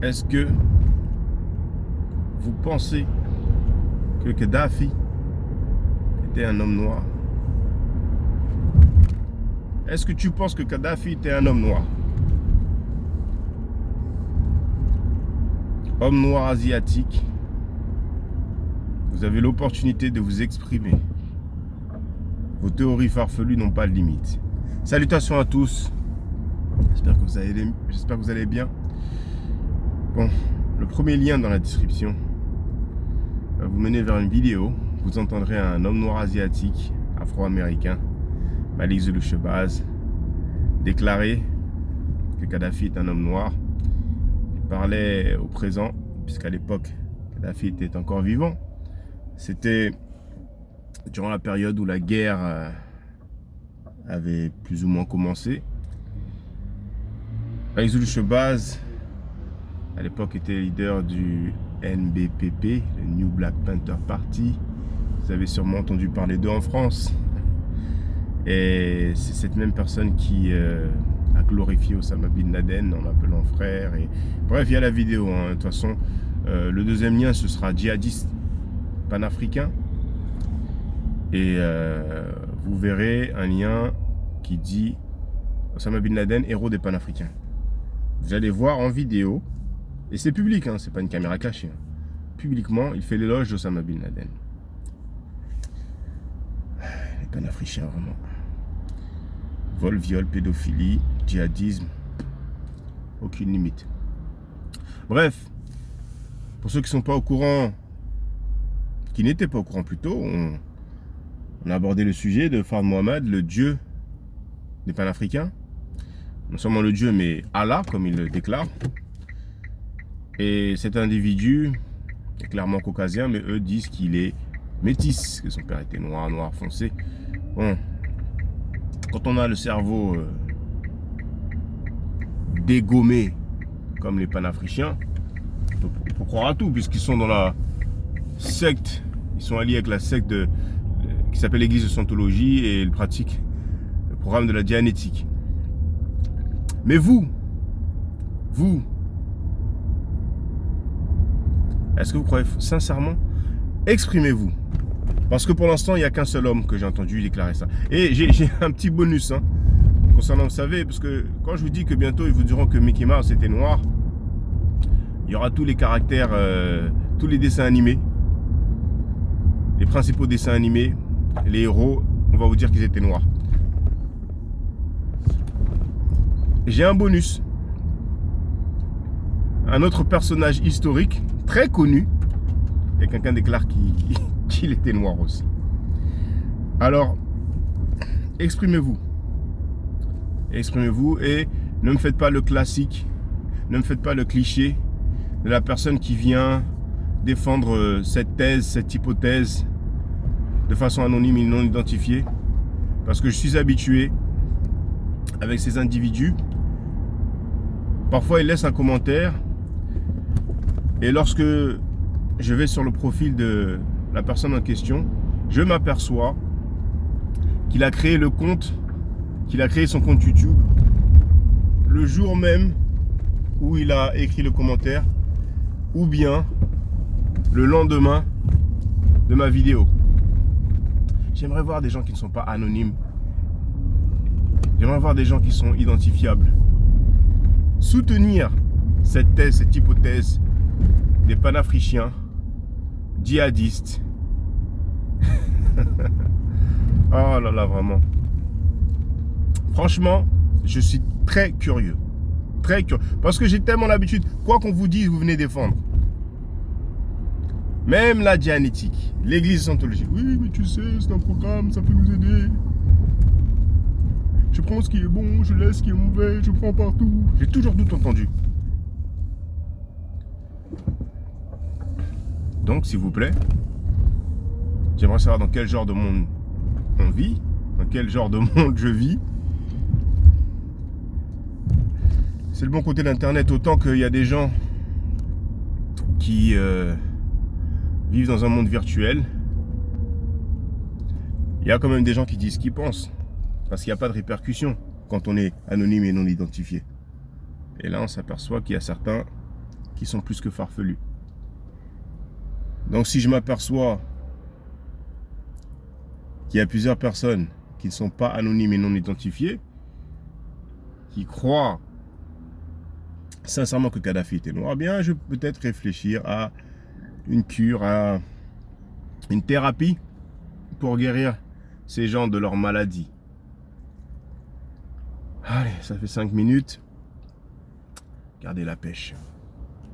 Est-ce que vous pensez que Kadhafi était un homme noir? Est-ce que tu penses que Kadhafi était un homme noir? Homme noir asiatique, vous avez l'opportunité de vous exprimer. Vos théories farfelues n'ont pas de limite. Salutations à tous. J'espère que vous allez bien. Bon, le premier lien dans la description va vous mener vers une vidéo. Vous entendrez un homme noir asiatique, afro-américain, Malik Zulu Shabazz, déclarer que Kadhafi est un homme noir. Il parlait au présent, puisqu'à l'époque, Kadhafi était encore vivant. C'était durant la période où la guerre avait plus ou moins commencé. Malik Zulu Shabazz, à l'époque, était leader du NBPP, le New Black Panther Party. Vous avez sûrement entendu parler d'eux en France. Et c'est cette même personne qui a glorifié Osama Bin Laden en l'appelant frère. Et... Bref, il y a la vidéo. De toute façon, le deuxième lien, ce sera djihadiste panafricain. Et vous verrez un lien qui dit Osama Bin Laden, héros des panafricains. Vous allez voir en vidéo, et c'est public, c'est pas une caméra cachée. Publiquement, il fait l'éloge d'Osama Bin Laden. Les panafricains, vraiment. Vol, viol, pédophilie, djihadisme, aucune limite. Bref, pour ceux qui ne sont pas au courant, qui n'étaient pas au courant plus tôt, on a abordé le sujet de Fard Mohamed, le dieu des panafricains. Non seulement le dieu, mais Allah, comme il le déclare. Et cet individu est clairement caucasien, mais eux disent qu'il est métis, que son père était noir, noir foncé. Bon, quand on a le cerveau dégommé comme les panafricains, on peut croire à tout, puisqu'ils sont dans la secte, ils sont alliés avec la secte qui s'appelle l'église de Scientologie, et ils pratiquent le programme de la Dianétique. Mais vous, est-ce que vous croyez sincèrement? Exprimez-vous. Parce que pour l'instant, il n'y a qu'un seul homme que j'ai entendu déclarer ça. Et j'ai un petit bonus concernant, vous savez, parce que quand je vous dis que bientôt, ils vous diront que Mickey Mouse était noir, il y aura tous les caractères, tous les dessins animés, les principaux dessins animés, les héros, on va vous dire qu'ils étaient noirs. J'ai un bonus. Un autre personnage historique, très connu, et quelqu'un déclare qu'il était noir aussi. Alors, exprimez-vous. Exprimez-vous et ne me faites pas le classique, ne me faites pas le cliché de la personne qui vient défendre cette thèse, cette hypothèse de façon anonyme et non identifiée. Parce que je suis habitué avec ces individus. Parfois, ils laissent un commentaire et lorsque je vais sur le profil de la personne en question, je m'aperçois qu'il a créé le compte, qu'il a créé son compte YouTube le jour même où il a écrit le commentaire, ou bien le lendemain de ma vidéo. J'aimerais voir des gens qui ne sont pas anonymes. J'aimerais voir des gens qui sont identifiables. Soutenir cette thèse, cette hypothèse des panafricains djihadistes. Oh là là, vraiment. Franchement, je suis très curieux. Très curieux. Parce que j'ai tellement l'habitude, quoi qu'on vous dise, vous venez défendre. Même la Dianétique, l'église Scientologie. Oui, mais tu sais, c'est un programme, ça peut nous aider. Je prends ce qui est bon, je laisse ce qui est mauvais, je prends partout. J'ai toujours tout entendu. Donc, s'il vous plaît, j'aimerais savoir dans quel genre de monde on vit, dans quel genre de monde je vis. C'est le bon côté d'Internet, autant qu'il y a des gens qui vivent dans un monde virtuel. Il y a quand même des gens qui disent ce qu'ils pensent. Parce qu'il n'y a pas de répercussions quand on est anonyme et non identifié. Et là, on s'aperçoit qu'il y a certains qui sont plus que farfelus. Donc si je m'aperçois qu'il y a plusieurs personnes qui ne sont pas anonymes et non identifiées, qui croient sincèrement que Kadhafi était noir, eh bien je peux peut-être réfléchir à une cure, à une thérapie pour guérir ces gens de leur maladie. Allez, ça fait 5 minutes. Gardez la pêche.